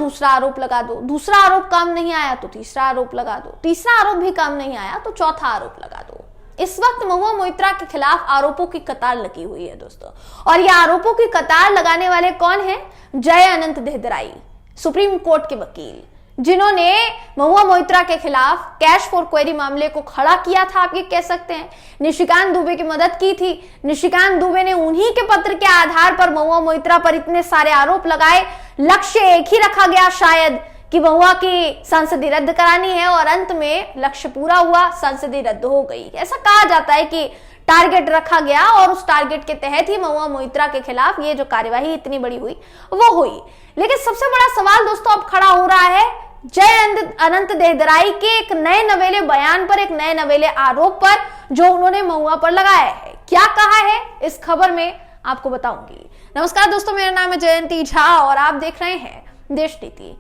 दूसरा आरोप लगा दो, दूसरा आरोप काम नहीं आया तो तीसरा आरोप लगा दो, तीसरा आरोप भी काम नहीं आया तो चौथा आरोप लगा दो। इस वक्त महुआ मोइत्रा के खिलाफ आरोपों की कतार लगी हुई है दोस्तों, और ये आरोपों की कतार लगाने वाले कौन है? जय अनंत देहदराई, सुप्रीम कोर्ट के वकील, जिन्होंने महुआ मोइत्रा के खिलाफ कैश फॉर क्वेरी मामले को खड़ा किया था, आप ये कह सकते हैं। निशिकांत दुबे की मदद की थी। निशिकांत दुबे ने उन्हीं के पत्र के आधार पर महुआ मोइत्रा पर इतने सारे आरोप लगाए। लक्ष्य एक ही रखा गया शायद कि महुआ की संसदीय रद्द करानी है, और अंत में लक्ष्य पूरा हुआ, संसदीय रद्द हो गई। ऐसा कहा जाता है कि टारगेट रखा गया और उस टारगेट के तहत ही महुआ मोइत्रा के खिलाफ ये जो कार्यवाही इतनी बड़ी हुई वो हुई। लेकिन सबसे बड़ा सवाल दोस्तों अब खड़ा हो रहा है जय अनंत देहदराई के एक नए नवेले बयान पर, एक नए नवेले आरोप पर जो उन्होंने महुआ पर लगाया है। क्या कहा है इस खबर में आपको बताऊंगी। नमस्कार दोस्तों, मेरा नाम है जयंती झा और आप देख रहे हैं देश नीति।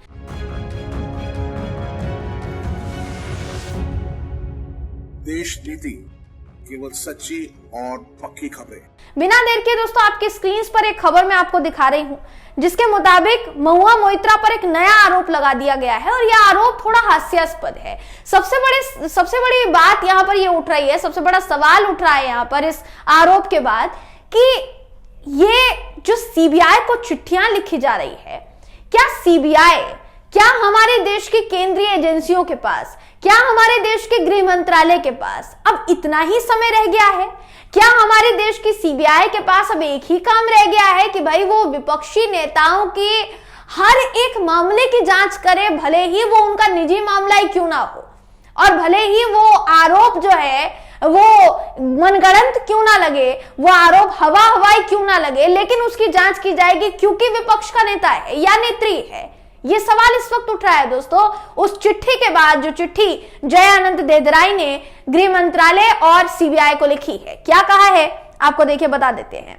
देश नीति, केवल सच्ची और पक्की खबरें। बिना देर के दोस्तों आपकी स्क्रीन पर एक खबर मैं आपको दिखा रही हूं, जिसके मुताबिक महुआ मोइत्रा पर एक नया आरोप लगा दिया गया है, और यह आरोप थोड़ा हास्यास्पद है। सबसे बड़ी बात यहां पर यह उठ रही है, सबसे बड़ा सवाल उठ रहा है यहां पर इस आरोप के बाद कि ये जो सीबीआई को चिट्ठियां लिखी जा रही है, क्या सीबीआई, क्या हमारे देश की केंद्रीय एजेंसियों के पास, क्या हमारे देश के गृह मंत्रालय के पास अब इतना ही समय रह गया है? क्या हमारे देश की सीबीआई के पास अब एक ही काम रह गया है कि भाई वो विपक्षी नेताओं की हर एक मामले की जांच करे, भले ही वो उनका निजी मामला ही क्यों ना हो, और भले ही वो आरोप जो है वो मनगढ़ंत क्यों ना लगे, वो आरोप हवाई क्यों ना लगे, लेकिन उसकी जांच की जाएगी क्योंकि विपक्ष का नेता है या नेत्री है। ये सवाल इस वक्त उठ रहा है दोस्तों उस चिट्ठी के बाद, जो चिट्ठी जय अनंत देहदराई ने गृह मंत्रालय और सीबीआई को लिखी है। क्या कहा है आपको देखिए बता देते हैं।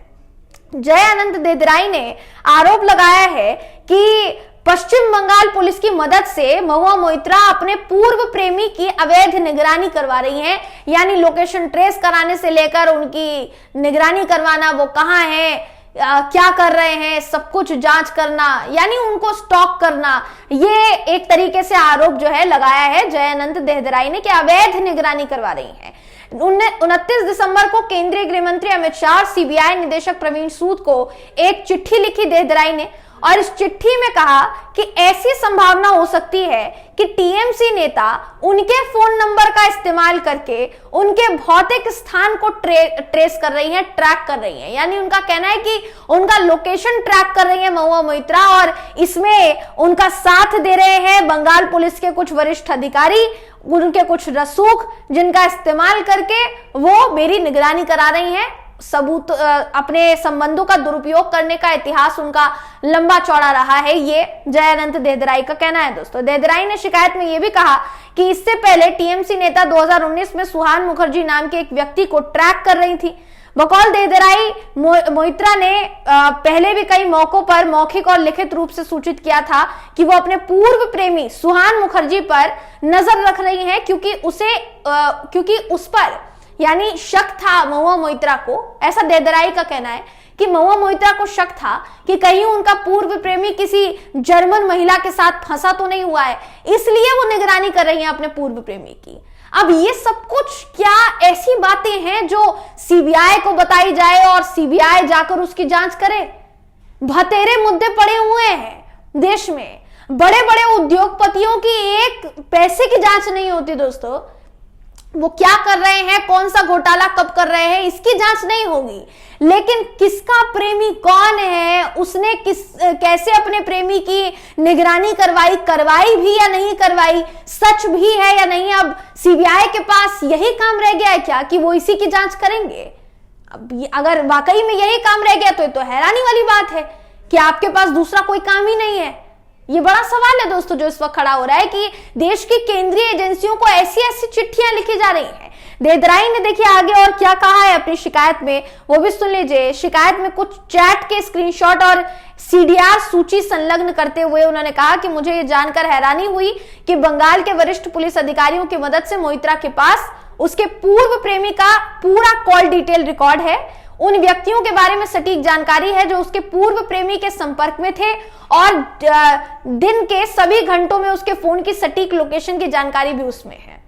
जय अनंत देहदराई ने आरोप लगाया है कि पश्चिम बंगाल पुलिस की मदद से महुआ मोइत्रा अपने पूर्व प्रेमी की अवैध निगरानी करवा रही हैं, यानी लोकेशन ट्रेस कराने से लेकर उनकी निगरानी करवाना, वो कहां है, क्या कर रहे हैं, सब कुछ जांच करना, यानी उनको स्टॉक करना। ये एक तरीके से आरोप जो है लगाया है जय अनंत देहदराई ने कि अवैध निगरानी करवा रही है। 29 दिसंबर को केंद्रीय गृह मंत्री अमित शाह और सीबीआई निदेशक प्रवीण सूद को एक चिट्ठी लिखी देहदराई ने, और इस चिट्ठी में कहा कि ऐसी संभावना हो सकती है कि टीएमसी नेता उनके फोन नंबर का इस्तेमाल करके उनके भौतिक स्थान को ट्रेस कर रही हैं, ट्रैक कर रही हैं। यानी उनका कहना है कि उनका लोकेशन ट्रैक कर रही है महुआ मोइत्रा, और इसमें उनका साथ दे रहे हैं बंगाल पुलिस के कुछ वरिष्ठ अधिकारी, उनके कुछ रसूख, जिनका इस्तेमाल करके वो मेरी निगरानी करा रही हैं। सबूत, अपने संबंधों का दुरुपयोग करने का इतिहास उनका लंबा चौड़ा रहा है, ये जय अनंत देहदराई का कहना है दोस्तों। देहदराई ने शिकायत में यह भी कहा कि इससे पहले टीएमसी नेता 2019 में सुहान मुखर्जी नाम के एक व्यक्ति को ट्रैक कर रही थी। बकौल देहदराई, मोइत्रा ने पहले भी कई मौकों पर मौखिक और लिखित रूप से सूचित किया था कि वो अपने पूर्व प्रेमी सुहान मुखर्जी पर नजर रख रही हैं, क्योंकि उस पर यानी शक था महुआ मोइत्रा को। ऐसा देहदराई का कहना है कि महुआ मोइत्रा को शक था कि कहीं उनका पूर्व प्रेमी किसी जर्मन महिला के साथ फंसा तो नहीं हुआ है, इसलिए वो निगरानी कर रही हैं अपने पूर्व प्रेमी की। अब ये सब कुछ क्या ऐसी बातें हैं जो सीबीआई को बताई जाए और सीबीआई जाकर उसकी जांच करे? भतेरे मुद्दे पड़े हुए हैं देश में, बड़े बड़े उद्योगपतियों की एक पैसे की जांच नहीं होती दोस्तों। वो क्या कर रहे हैं, कौन सा घोटाला कब कर रहे हैं, इसकी जांच नहीं होगी, लेकिन किसका प्रेमी कौन है, उसने कैसे अपने प्रेमी की निगरानी करवाई भी या नहीं करवाई, सच भी है या नहीं, अब सीबीआई के पास यही काम रह गया है क्या कि वो इसी की जांच करेंगे? अब अगर वाकई में यही काम रह गया तो हैरानी वाली बात है कि आपके पास दूसरा कोई काम ही नहीं है। ये बड़ा सवाल है दोस्तों जो इस वक्त खड़ा हो रहा है कि देश की केंद्रीय एजेंसियों को ऐसी चिट्ठियां लिखी जा रही हैं। देहदराई ने देखिए आगे और क्या कहा है अपनी शिकायत में, वो भी सुन लीजिए। शिकायत में कुछ चैट के स्क्रीनशॉट और सीडीआर सूची संलग्न करते हुए उन्होंने कहा कि मुझे ये जानकर हैरानी हुई कि बंगाल के वरिष्ठ पुलिस अधिकारियों की मदद से मोइत्रा के पास उसके पूर्व प्रेमी का पूरा कॉल डिटेल रिकॉर्ड है। उन व्यक्तियों के बारे में सटीक जानकारी है जो उसके पूर्व प्रेमी के संपर्क में थे और दिन के सभी घंटों में उसके फोन की सटीक लोकेशन की जानकारी भी उसमें है।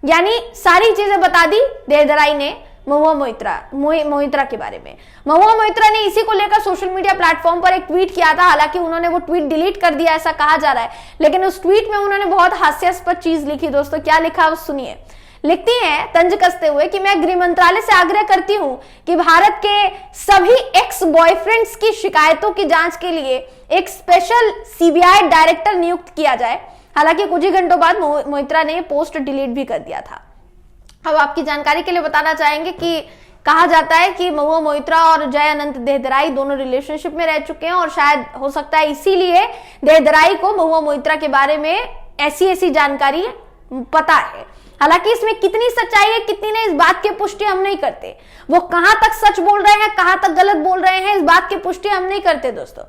यानी सारी चीजें बता दी देहदराई ने महुआ मोइत्रा के बारे में। महुआ मोइत्रा ने इसी को लेकर सोशल मीडिया प्लेटफॉर्म पर एक ट्वीट किया था। हालांकि उन्होंने वो ट्वीट डिलीट कर दिया ऐसा कहा जा रहा है, लेकिन उस ट्वीट में उन्होंने बहुत हास्यास्पद चीज लिखी। दोस्तों क्या लिखा वो सुनिए। लिखती हैं तंज कसते हुए कि मैं गृह मंत्रालय से आग्रह करती हूं कि भारत के सभी एक्स बॉयफ्रेंड्स की शिकायतों की जांच के लिए एक स्पेशल सीबीआई डायरेक्टर नियुक्त किया जाए। हालांकि कुछ ही घंटों बाद मोइत्रा ने पोस्ट डिलीट भी कर दिया था। अब आपकी जानकारी के लिए बताना चाहेंगे कि कहा जाता है कि महुआ मोइत्रा और जय अनंत देहदराई दोनों रिलेशनशिप में रह चुके हैं और शायद हो सकता है इसीलिए देहदराई को महुआ मोइत्रा के बारे में ऐसी जानकारी पता है। हालांकि इसमें कितनी सच्चाई है कितनी नहीं, इस बात की पुष्टि हम नहीं करते। वो कहां तक सच बोल रहे हैं कहां तक गलत बोल रहे हैं, इस बात की पुष्टि हम नहीं करते। दोस्तों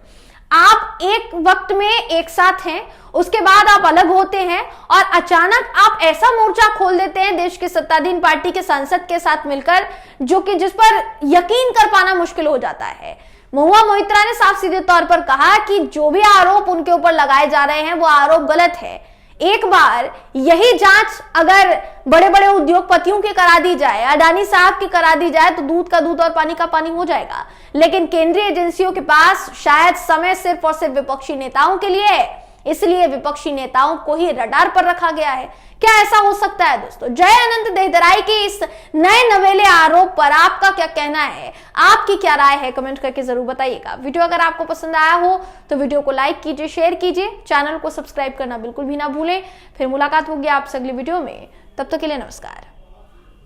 आप एक वक्त में एक साथ हैं, उसके बाद आप अलग होते हैं और अचानक आप ऐसा मोर्चा खोल देते हैं देश के सत्ताधीन पार्टी के सांसद के साथ मिलकर, जो कि जिस पर यकीन कर पाना मुश्किल हो जाता है। महुआ मोइत्रा ने साफ सीधे तौर पर कहा कि जो भी आरोप उनके ऊपर लगाए जा रहे हैं वो आरोप गलत है। एक बार यही जांच अगर बड़े बड़े उद्योगपतियों की करा दी जाए, अडानी साहब की करा दी जाए, तो दूध का दूध और पानी का पानी हो जाएगा। लेकिन केंद्रीय एजेंसियों के पास शायद समय सिर्फ और सिर्फ विपक्षी नेताओं के लिए है, इसलिए विपक्षी नेताओं को ही रडार पर रखा गया है। क्या ऐसा हो सकता है? दोस्तों जय अनंत देहदराई के इस नए नवेले आरोप पर आपका क्या कहना है, आपकी क्या राय है, कमेंट करके जरूर बताइएगा। वीडियो अगर आपको पसंद आया हो तो वीडियो को लाइक कीजिए, शेयर कीजिए, चैनल को सब्सक्राइब करना बिल्कुल भी ना भूलें। फिर मुलाकात होगी आपसे अगली वीडियो में, तब तक के लिए नमस्कार।